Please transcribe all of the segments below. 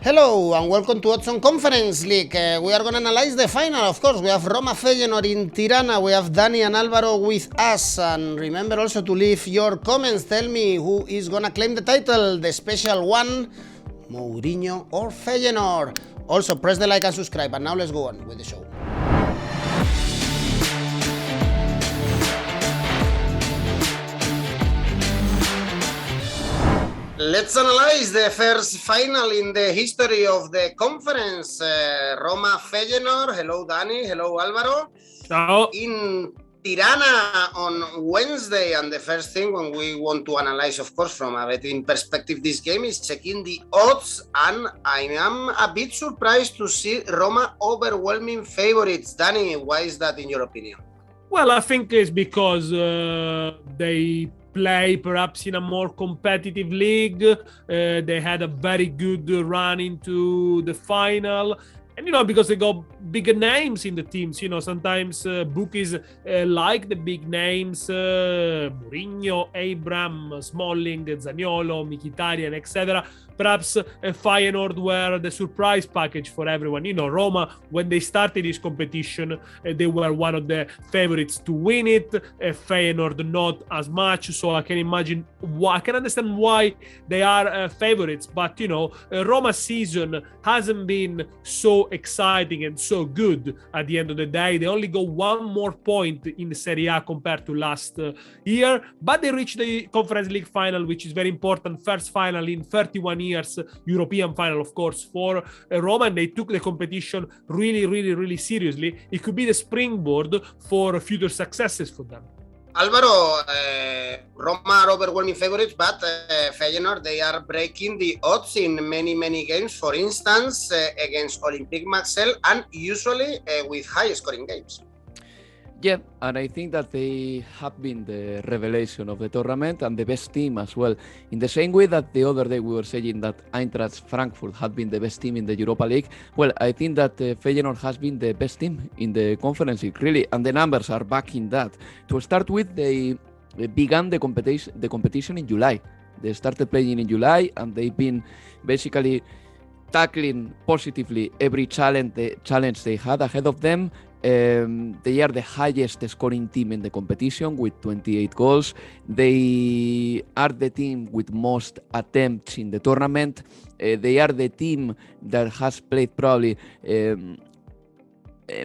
Hello and welcome to Europa Conference League. We are going to analyze the final, of course. We have Roma Feyenoord in Tirana. We have Dani and Alvaro with us. And remember also to leave your comments. Tell me who is going to claim the title, the special one, Mourinho or Feyenoord. Also, press the like and subscribe. And now let's go on with the show. Let's analyze the first final in the history of the conference. Roma Feyenoord. Hello, Dani. Hello, Alvaro. Ciao. In Tirana on Wednesday, and the first thing when we want to analyze, of course, from a betting perspective, this game is checking the odds, and I am a bit surprised to see Roma overwhelming favorites. Dani, why is that in your opinion? Well, I think it's because they play perhaps in a more competitive league. They had a very good run into the final. And, because they got bigger names in the teams, sometimes bookies like the big names, Mourinho, Abraham, Smalling, Zaniolo, Mkhitaryan, etc. Perhaps Feyenoord were the surprise package for everyone. Roma, when they started this competition, they were one of the favorites to win it. Feyenoord not as much, so I can imagine why. I can understand why they are favorites. But, Roma's season hasn't been so exciting and so good at the end of the day. They only got one more point in the Serie A compared to last year, but they reached the Conference League final, which is very important. First final in 31 years, European final, of course, for Roma, and they took the competition really seriously. It could be the springboard for future successes for them. Alvaro, Roma are overwhelming favorites, but Feyenoord, they are breaking the odds in many games. For instance, against Olympique Marseille, and usually with high-scoring games. Yeah, and I think that they have been the revelation of the tournament and the best team as well. In the same way that the other day we were saying that Eintracht Frankfurt had been the best team in the Europa League, well, I think that Feyenoord has been the best team in the Conference League, really, and the numbers are backing that. To start with, they began the competition in July. They started playing in July, and they've been basically tackling positively every challenge they had ahead of them. They are the highest scoring team in the competition with 28 goals. They are the team with most attempts in the tournament. They are the team that has played probably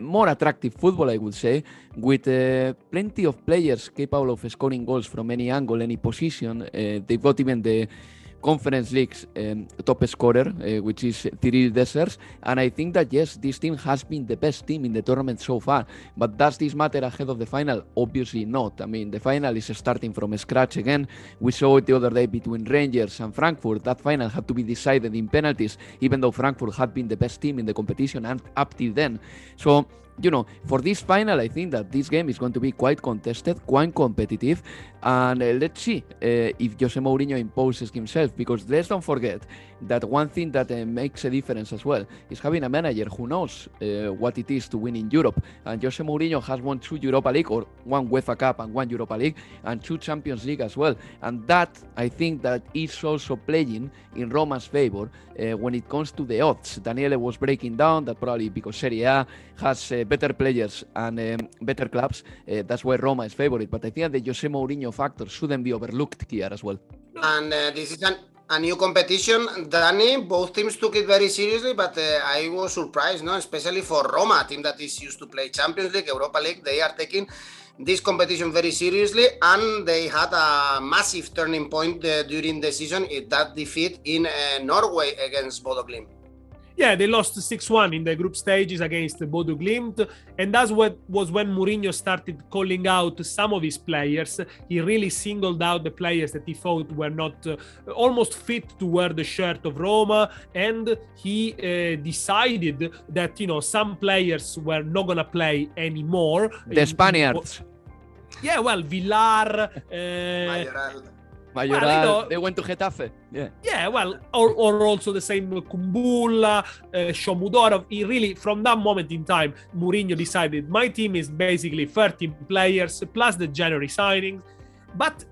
more attractive football, I would say, with plenty of players capable of scoring goals from any angle, any position. They've got even the Conference League's top scorer, which is 𝐜𝐨𝐧𝐧𝐬𝐿, and I think that yes, this team has been the best team in the tournament so far. But does this matter ahead of the final? Obviously not. I mean, the final is starting from scratch again. We saw it the other day between Rangers and Frankfurt. That final had to be decided in penalties, even though Frankfurt had been the best team in the competition and up till then. So, for this final, I think that this game is going to be quite contested, quite competitive, and let's see if Jose Mourinho imposes himself, because let's don't forget that one thing that makes a difference as well is having a manager who knows what it is to win in Europe, and Jose Mourinho has won 2 Europa League, or 1 UEFA Cup and 1 Europa League, and 2 Champions League as well, and that, I think that is also playing in Roma's favor when it comes to the odds. Daniele was breaking down that probably because Serie A has better players and better clubs, that's why Roma is favorite. But I think the Jose Mourinho factor shouldn't be overlooked here as well. And this is a new competition, Dani. Both teams took it very seriously, but I was surprised, especially for Roma, a team that is used to play Champions League, Europa League. They are taking this competition very seriously, and they had a massive turning point during the season in that defeat in Norway against Bodo Glimt. Yeah, they lost 6-1 in the group stages against Bodo Glimt, and that's what was when Mourinho started calling out some of his players. He really singled out the players that he thought were not almost fit to wear the shirt of Roma, and he decided that some players were not gonna play anymore. The Spaniards. Yeah, well, Villar, Mayoral, they went to Getafe. Yeah, well, or also the same Kumbulla, Shomurodov. He really, from that moment in time, Mourinho decided my team is basically 13 players plus the January signings. But,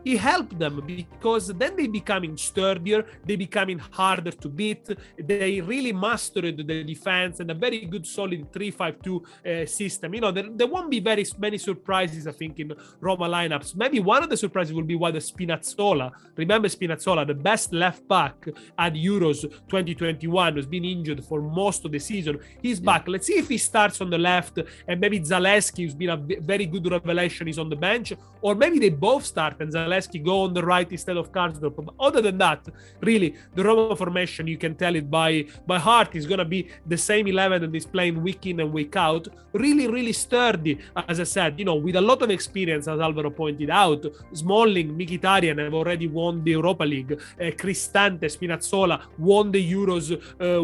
it helped them because then they becoming sturdier, they becoming harder to beat. They really mastered the defense and a very good solid 3-5-2 system. You know, there won't be very many surprises, I think, in Roma lineups. Maybe one of the surprises will be whether Spinazzola, remember Spinazzola, the best left back at Euros 2021, who's been injured for most of the season. He's back. Let's see if he starts on the left and maybe Zalewski, who's been a very good revelation, is on the bench, or maybe they both start and Zalewski go on the right instead of Karsdorp. But other than that, really, the Roma formation, you can tell it by heart, is going to be the same 11 that is playing week in and week out. Really, really sturdy, as I said, you know, with a lot of experience, as Alvaro pointed out. Smalling, Mkhitaryan have already won the Europa League. Cristante, Spinazzola won the Euros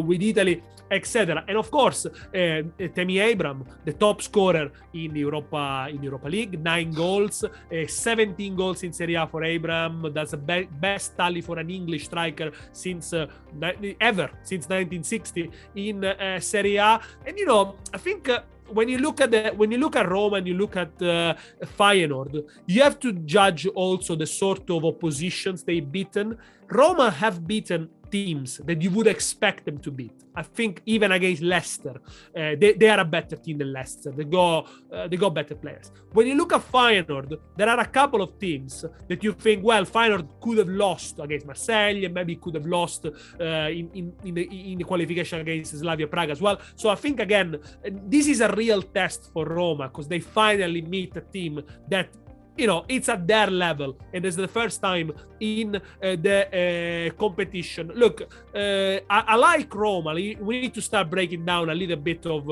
with Italy, etc. And of course, Tammy Abraham, the top scorer in the Europa League, 9 goals, 17 goals in Serie A for Abraham. That's the best tally for an English striker since 1960 in Serie A. And you know, I think when you look at Roma and you look at Feyenoord, you have to judge also the sort of oppositions they've beaten. Roma have beaten teams that you would expect them to beat. I think even against Leicester, they are a better team than Leicester. They got better players. When you look at Feyenoord, there are a couple of teams that you think, well, Feyenoord could have lost against Marseille, and maybe could have lost in the qualification against Slavia Prague as well. So I think, again, this is a real test for Roma, because they finally meet a team that, you know, it's at their level, and it's the first time in the competition. Look, I like Roma. We need to start breaking down a little bit of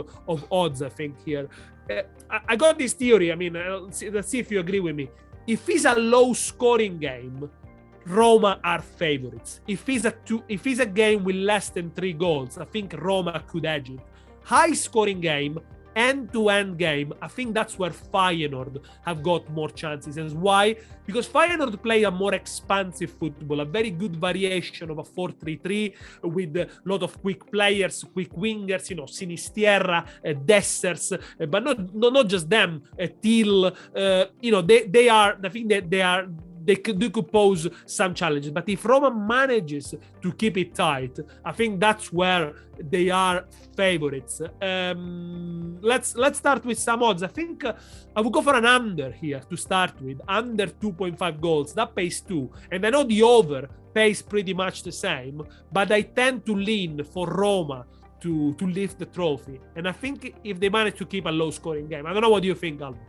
odds, I think, here. I got this theory. I mean, let's see if you agree with me. If it's a low-scoring game, Roma are favorites. If it's a game with less than 3 goals, I think Roma could edge it. High-scoring game, end-to-end game, I think that's where Feyenoord have got more chances. And why? Because Feyenoord play a more expansive football, a very good variation of a 4-3-3 with a lot of quick players, quick wingers, you know, Sinisterra, Dessers, but not just them, Thiel, you know, they are, I think that they could pose some challenges. But if Roma manages to keep it tight, I think that's where they are favorites. Let's start with some odds. I think I would go for an under here to start with. Under 2.5 goals. That pays 2. And I know the over pays pretty much the same, but I tend to lean for Roma to lift the trophy. And I think if they manage to keep a low-scoring game. I don't know, what do you think, Alvaro?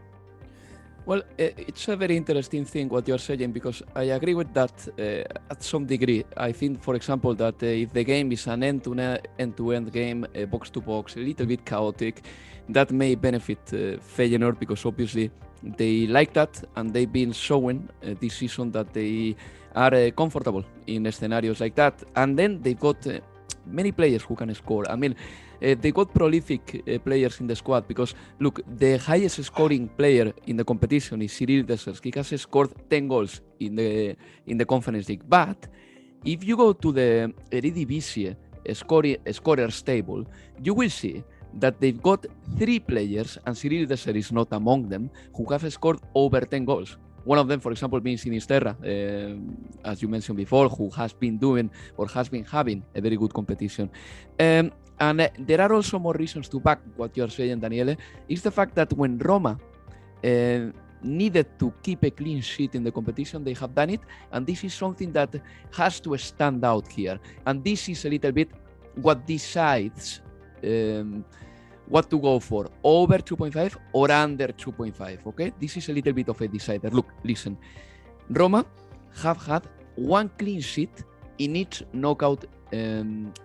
Well, it's a very interesting thing what you're saying, because I agree with that at some degree. I think, for example, that if the game is an end-to-end game, box-to-box, a little bit chaotic, that may benefit Feyenoord, because obviously they like that, and they've been showing this season that they are comfortable in scenarios like that. And then they've got many players who can score. I mean, they got prolific players in the squad, because look, the highest scoring player in the competition is 𝐜𝐸𝐧𝐧𝐧𝐞𝐜𝐭𝐞𝐝. He has scored 10 goals in the Conference League. But if you go to the Eredivisie scorers table, you will see that they've got 3 players, and 𝐜𝐸𝐴𝐳𝐴 is not among them, who have scored over 10 goals. One of them, for example, being Sinisterra, as you mentioned before, who has been doing or has been having a very good competition. And there are also more reasons to back what you're saying, Daniele. It's the fact that when Roma needed to keep a clean sheet in the competition, they have done it. And this is something that has to stand out here. And this is a little bit what decides what to go for, over 2.5 or under 2.5, okay? This is a little bit of a decider. Look, listen. Roma have had 1 clean sheet in each knockout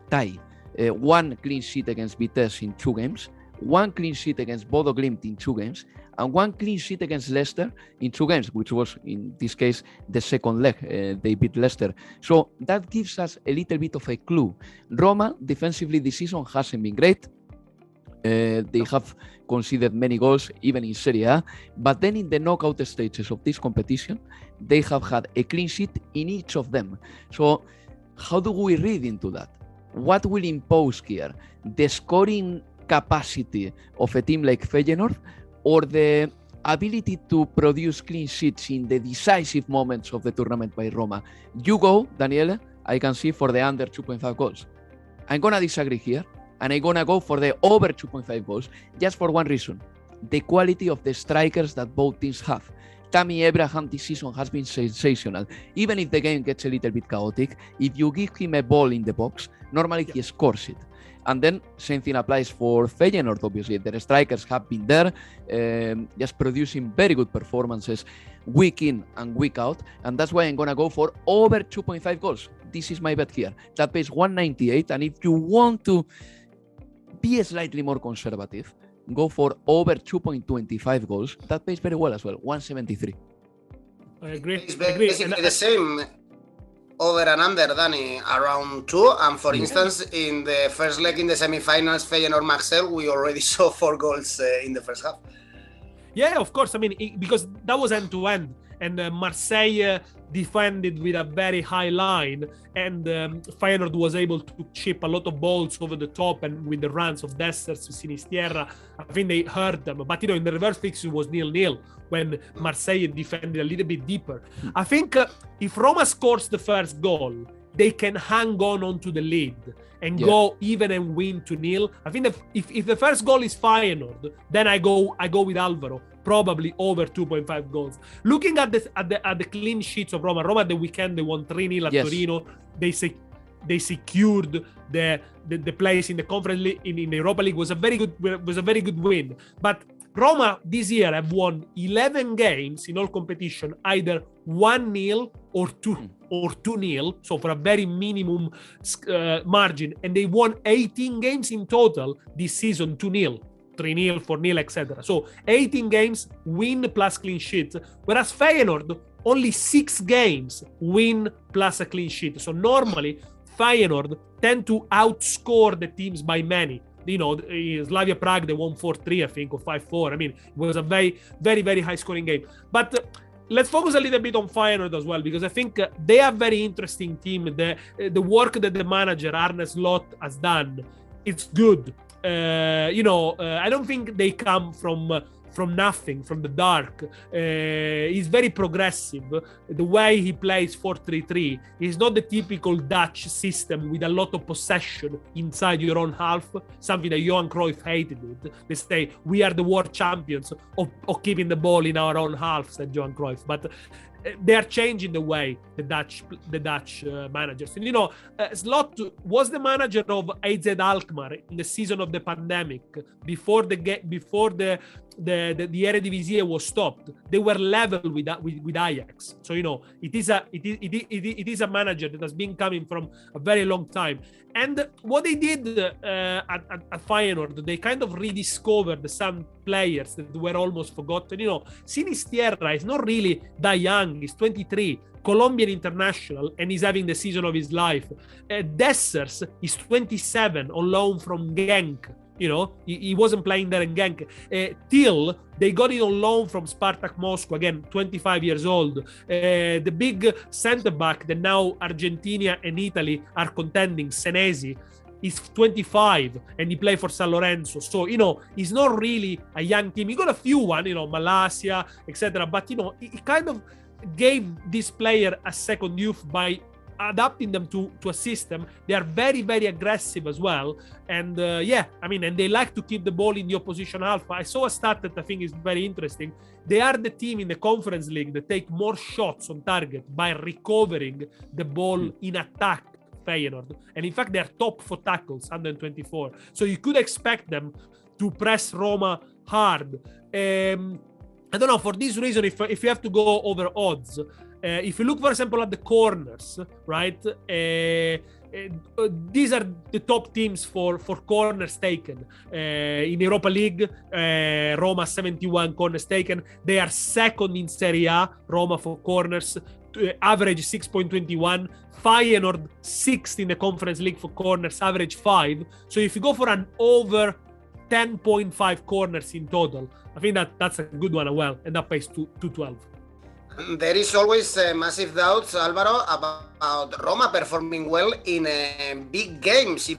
tie. 1 clean sheet against Vitesse in 2 games, 1 clean sheet against Bodo Glimt in 2 games, and 1 clean sheet against Leicester in 2 games, which was, in this case, the second leg. They beat Leicester. So that gives us a little bit of a clue. Roma, defensively this season, hasn't been great. They have conceded many goals, even in Serie A. But then in the knockout stages of this competition, they have had a clean sheet in each of them. So how do we read into that? What will impose here? The scoring capacity of a team like Feyenoord, or the ability to produce clean sheets in the decisive moments of the tournament by Roma. You go, Daniele, I can see, for the under 2.5 goals. I'm going to disagree here, and I'm going to go for the over 2.5 goals, just for one reason. The quality of the strikers that both teams have. Tammy Abraham this season has been sensational. Even if the game gets a little bit chaotic, if you give him a ball in the box, normally he scores it. And then same thing applies for Feyenoord, obviously. Their strikers have been there, just producing very good performances week in and week out. And that's why I'm going to go for over 2.5 goals. This is my bet here. That pays 198. And if you want to be slightly more conservative, go for over 2.25 goals. That pays very well as well, 173. I agree. It's basically the same. Over and under, Dani, around 2. And for instance, in the first leg in the semi-finals, Feyenoord 𝐬𝐻𝐸, we already saw 4 goals in the first half. Yeah, of course. I mean, because that was end-to-end. And Marseille defended with a very high line. And Feyenoord was able to chip a lot of balls over the top. And with the runs of Dessers, Sinisterra, I think they hurt them. But, in the reverse fixture was 0-0 when Marseille defended a little bit deeper. I think if Roma scores the first goal, they can hang on onto the lead and go even and win 2-0. I think that if the first goal is Feyenoord, then I go with Alvaro, probably over 2.5 goals. Looking at the clean sheets of Roma at the weekend, they won 3-0 at Torino. They secured the place in the Conference League in the Europa League. Was a very good win. But Roma this year have won 11 games in all competition, either 1-0 or 2-0, so for a very minimum margin. And they won 18 games in total this season, 2-0, 3-0, 4-0, etc. So 18 games, win plus clean sheet. Whereas Feyenoord, only 6 games, win plus a clean sheet. So normally, Feyenoord tend to outscore the teams by many. Slavia Prague, they won 4-3, I think, or 5-4. I mean, it was a very, very, very high-scoring game. But let's focus a little bit on Feyenoord as well, because I think they are a very interesting team. The work that the manager, Arne Slot, has done, it's good. I don't think they come from nothing, from the dark. He's very progressive. The way he plays 4-3-3 is not the typical Dutch system with a lot of possession inside your own half, something that 𝐬𝐭𝐴 Cruyff hated it. They say, we are the world champions of keeping the ball in our own half, said 𝐬𝐭𝐴 Cruyff. But they are changing the way the Dutch managers. And Slot was the manager of 𝐜𝐻𝐧𝐧𝐞𝐿 Alkmaar in the season of the pandemic, before the Eredivisie was stopped. They were level with Ajax. So it is a manager that has been coming from a very long time. And what they did at Feyenoord, they kind of rediscovered some players that were almost forgotten. Sinisterra is not really that young. He's 23, Colombian international, and he's having the season of his life. Dessers is 27, on loan from Genk. He wasn't playing there in Genk. Till, they got it on loan from Spartak Moscow, again, 25 years old. The big centre-back that now Argentina and Italy are contending, Senesi, is 25, and he played for San Lorenzo. So, he's not really a young team. He got a few Malasia, etc. But, he kind of gave this player a second youth by adapting them to a system. They are very, very aggressive as well. And and they like to keep the ball in the opposition half. I saw a stat that I think is very interesting. They are the team in the Conference League that take more shots on target by recovering the ball in attack, Feyenoord. And in fact, they are top for tackles, 124. So you could expect them to press Roma hard. I don't know, for this reason, if you have to go over odds, if you look, for example, at the corners, right? These are the top teams for corners taken. In Europa League, Roma 71 corners taken. They are second in Serie A, Roma, for corners, average 6.21. Feyenoord 6th in the Conference League for corners, average 5. So if you go for an over 10.5 corners in total, I think that's a good one as well, and that pays 212. There is always massive doubts, Alvaro, about Roma performing well in big games.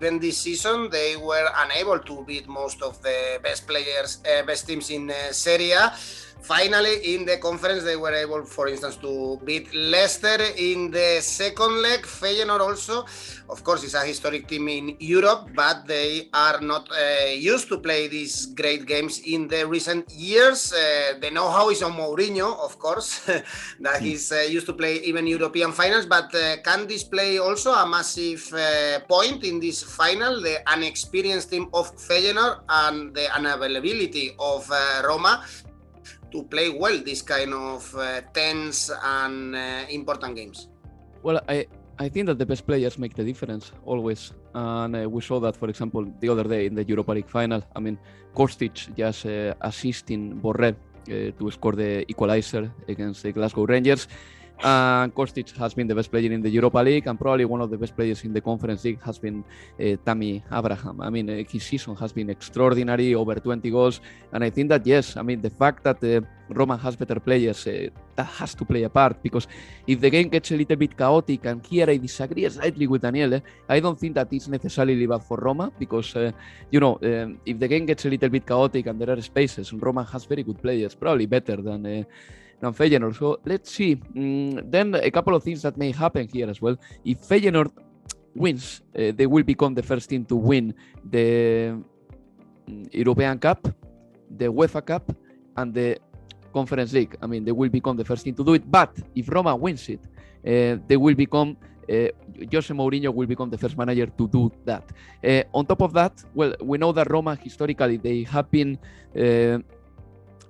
even this season, they were unable to beat most of the best teams in Serie A. Finally, in the conference, they were able, for instance, to beat Leicester in the second leg. Feyenoord also, of course, is a historic team in Europe, but they are not used to play these great games in the recent years. The know-how is on Mourinho, of course, that he's used to play even European finals, but can this play also a massive point in this final, the inexperienced team of Feyenoord and the unavailability of Roma to play well this kind of tense and important games? Well, I think that the best players make the difference always, and we saw that, for example, the other day in the Europa League final. I mean, 𝐿𝐵 just assisting Borré to score the equalizer against the Glasgow Rangers. 𝐿𝐵 has been the best player in the Europa League, and probably one of the best players in the Conference League has been Tammy Abraham. I mean, his season has been extraordinary, over 20 goals, and I think that, yes, I mean, the fact that Roma has better players, that has to play a part, because if the game gets a little bit chaotic, and here I disagree slightly with Daniele, I don't think that it's necessarily bad for Roma, because, if the game gets a little bit chaotic and there are spaces, Roma has very good players, probably better than Feyenoord. So let's see. Then a couple of things that may happen here as well. If Feyenoord wins, they will become the first team to win the European Cup, the UEFA Cup, and the Conference League. I mean, they will become the first team to do it. But if Roma wins it, they will become Jose Mourinho will become the first manager to do that. On top of that, well, we know that Roma historically they have been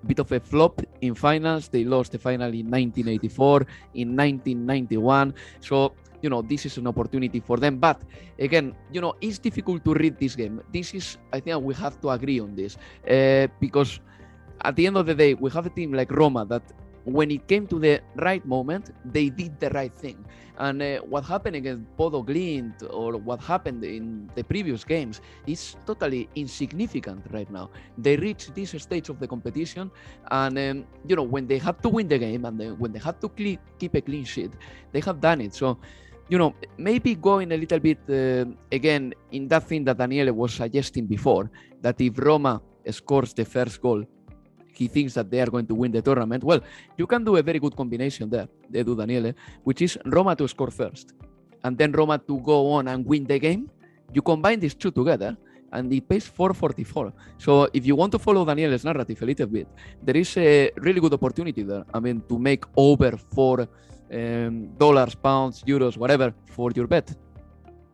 bit of a flop in finals. They lost the final in 1984, in 1991. So, this is an opportunity for them. But again, it's difficult to read this game. This is, I think we have to agree on this, because at the end of the day, we have a team like Roma that when it came to the right moment, they did the right thing. And what happened against Bodo Glimt or what happened in the previous games is totally insignificant right now. They reached this stage of the competition, and when they had to win the game and when they had to keep a clean sheet, they have done it. So, maybe going a little bit again in that thing that Daniele was suggesting before, that if Roma scores the first goal, he thinks that they are going to win the tournament. Well, you can do a very good combination there, Edu, Daniele, which is Roma to score first and then Roma to go on and win the game. You combine these two together and it pays 444. So if you want to follow Daniele's narrative a little bit, there is a really good opportunity there. I mean, to make over $4, pounds, euros, whatever for your bet.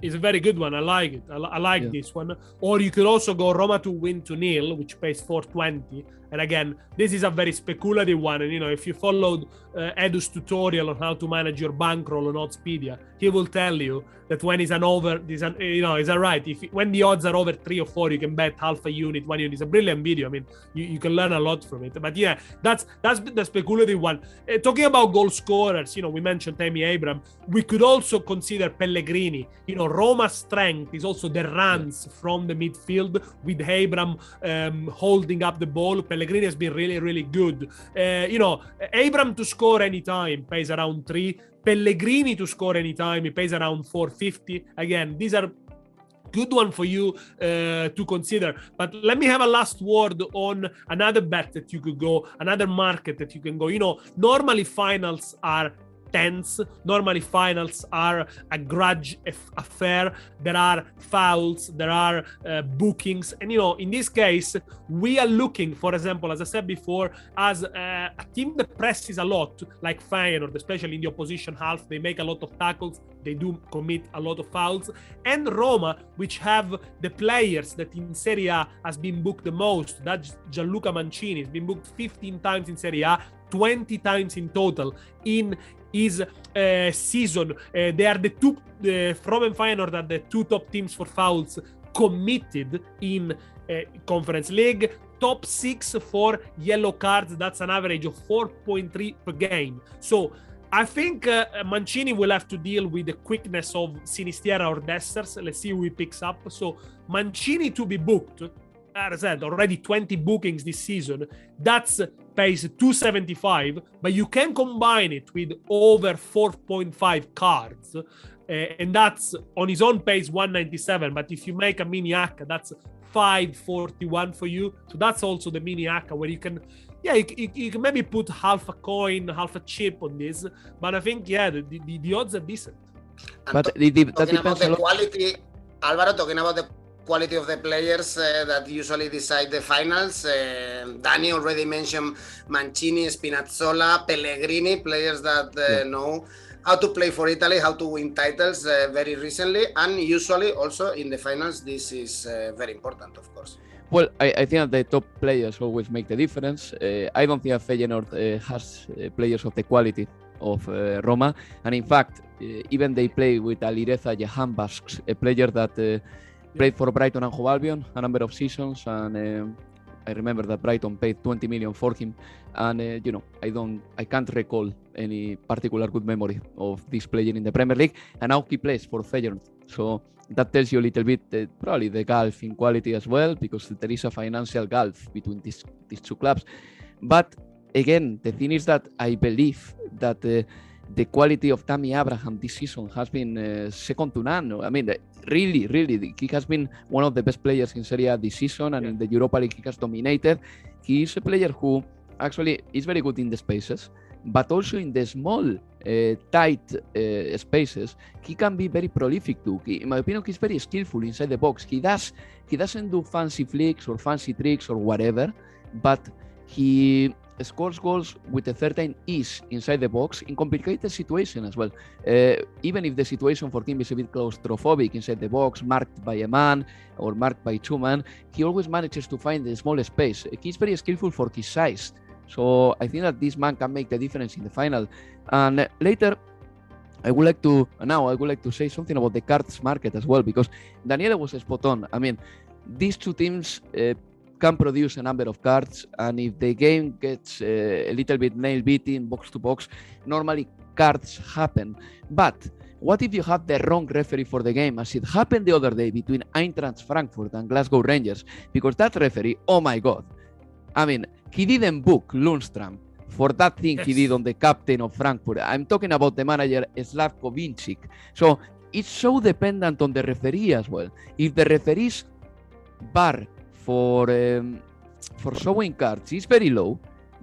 It's a very good one. I like it. I like this one. Or you could also go Roma to win 2-0, which pays 420. And again, this is a very speculative one. And, if you followed Edu's tutorial on how to manage your bankroll on Oddspedia, he will tell you that when it's when the odds are over 3 or 4, you can bet half a unit, 1 unit. It's a brilliant video. I mean, you can learn a lot from it. But yeah, that's the speculative one. Talking about goal scorers, we mentioned Tammy Abraham. We could also consider Pellegrini. Roma's strength is also the runs from the midfield with Abraham holding up the ball. Pellegrini has been really, really good. Abraham to score anytime pays around 3. Pellegrini to score anytime, he pays around 450. Again, these are good one for you to consider. But let me have a last word on another bet that you could go, another market that you can go. Normally finals are tense. Normally finals are a grudge affair. There are fouls, there are bookings. And, in this case, we are looking, for example, as I said before, as a team that presses a lot, like Feyenoord, especially in the opposition half. They make a lot of tackles. They do commit a lot of fouls. And Roma, which have the players that in Serie A has been booked the most. That's Gianluca Mancini. He's been booked 15 times in Serie A, 20 times in total in his season. They are the two, Roma and Feyenoord are the two top teams for fouls committed in Conference League. Top 6 for yellow cards. That's an average of 4.3 per game. So I think Mancini will have to deal with the quickness of Sinisterra or Dessers. Let's see who he picks up. So Mancini to be booked, as I said, already 20 bookings this season. That's pays 275, but you can combine it with over 4.5 cards. and that's on his own pace 197. But if you make a mini 𝐿, that's 541 for you. So that's also the mini 𝐿 where you can, you can maybe put half a coin, half a chip on this. But I think, the odds are decent. But talking about the quality, Alvaro, talking about the quality of the players that usually decide the finals. Dani already mentioned Mancini, Spinazzola, Pellegrini, players that know how to play for Italy, how to win titles very recently, and usually also in the finals this is very important, of course. Well, I think that the top players always make the difference. I don't think that Feyenoord has players of the quality of Roma, and in fact, even they play with 𝐜𝐨𝐧𝐧𝐶𝐞𝐜𝐭𝐝, a player that played for Brighton and Hove Albion a number of seasons, and I remember that Brighton paid 20 million for him, and I can't recall any particular good memory of this player in the Premier League, and now he plays for Feyenoord. So that tells you a little bit probably the gulf in quality as well, because there is a financial gulf between these two clubs. But again, the thing is that I believe that the quality of Tammy Abraham this season has been second to none. I mean, really, he has been one of the best players in Serie A this season, and in the Europa League he has dominated. He is a player who actually is very good in the spaces, but also in the small, tight spaces, he can be very prolific too. In my opinion, he's very skillful inside the box. He doesn't do fancy flicks or fancy tricks or whatever, but he scores goals with a certain ease inside the box in complicated situations as well. Even if the situation for him is a bit claustrophobic inside the box, marked by a man or marked by two men, he always manages to find the small space. He's very skillful for his size. So I think that this man can make the difference in the final. And later, I would like to say something about the cards market as well, because Daniele was spot on. I mean, these two teams can produce a number of cards, and if the game gets a little bit nail-beating, box-to-box, normally cards happen. But what if you have the wrong referee for the game, as it happened the other day between Eintracht Frankfurt and Glasgow Rangers? Because that referee, oh my God, I mean, he didn't book Lundstram for that thing he did on the captain of Frankfurt. I'm talking about the manager 𝐜𝐵𝐵𝐼𝐶𝐽. So it's so dependent on the referee as well. If the referee's bar for showing cards is very low,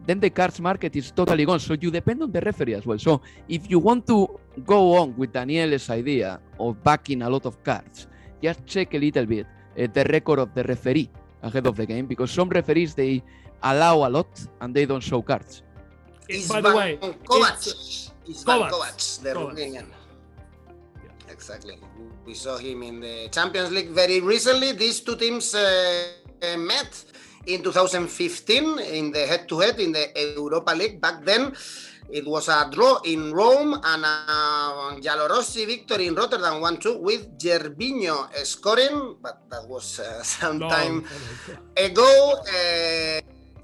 then the cards market is totally gone. So you depend on the referee as well. So if you want to go on with Daniele's idea of backing a lot of cards, just check a little bit the record of the referee ahead of the game, because some referees, they allow a lot and they don't show cards. By the way, 𝐬𝐭𝐴𝐧𝐧𝐶𝐞𝐜𝐭𝐿, the Romanian. Exactly. We saw him in the Champions League very recently. These two teams met in 2015 in the head-to-head in the Europa League. Back then, it was a draw in Rome and a Giallorossi victory in Rotterdam 1-2 with Gervinho scoring, but that was some time ago.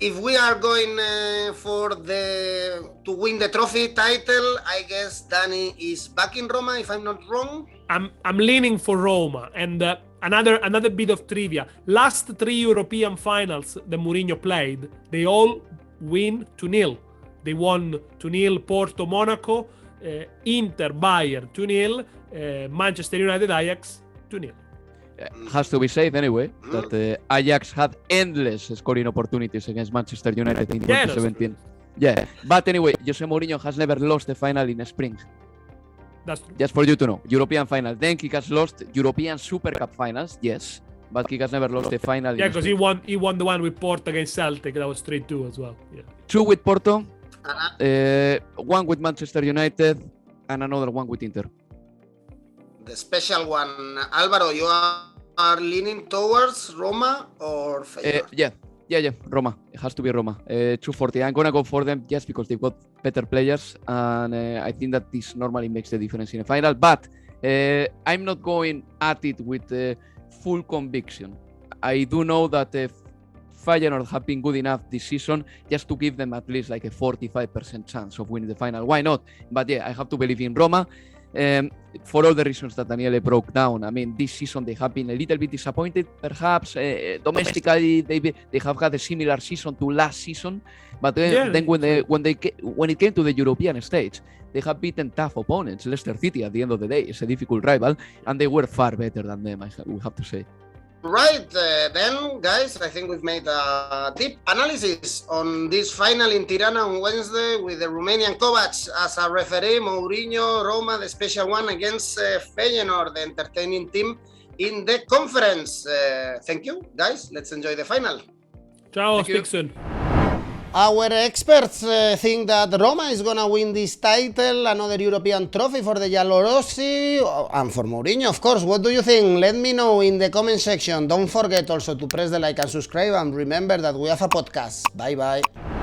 If we are going to win the trophy title, I guess Dani is back in Roma, if I'm not wrong. I'm leaning for Roma. And another bit of trivia: last 3 European finals that Mourinho played, they all win 2-0. They won 2-0 Porto, Monaco, Inter, Bayern 2-0, Manchester United, Ajax 2-0. Has to be said anyway that Ajax had endless scoring opportunities against Manchester United in 2017. Yeah, but anyway, Jose Mourinho has never lost a final in spring. That's true. Just for you to know, European final. Then he has lost European Super Cup finals, yes, but he has never lost a final. Yeah, because he won the one with Porto against Celtic. That was 3-2 as well. Yeah. 2 with Porto, 1 with Manchester United, and another 1 with Inter. The special one, Alvaro, you are leaning towards Roma or Feyenoord? Yeah, Roma. It has to be Roma. 240. I'm gonna go for them just because they've got better players, and I think that this normally makes the difference in a final. But I'm not going at it with full conviction. I do know that Feyenoord have been good enough this season just to give them at least like a 45% chance of winning the final. Why not? But yeah, I have to believe in Roma. For all the reasons that Daniele broke down. I mean, this season they have been a little bit disappointed, perhaps. Domestically, they have had a similar season to last season, but then when it came to the European stage, they have beaten tough opponents. Leicester City, at the end of the day, is a difficult rival, and they were far better than them, we have to say. Right, then, guys, I think we've made a deep analysis on this final in Tirana on Wednesday with the Romanian 𝐜𝐴𝐽 as a referee, Mourinho, Roma, the special one against Feyenoord, the entertaining team in the conference. Thank you, guys. Let's enjoy the final. Ciao, speak soon. Our experts think that Roma is going to win this title, another European trophy for the Giallorossi, and for Mourinho, of course. What do you think? Let me know in the comment section. Don't forget also to press the like and subscribe, and remember that we have a podcast. Bye-bye.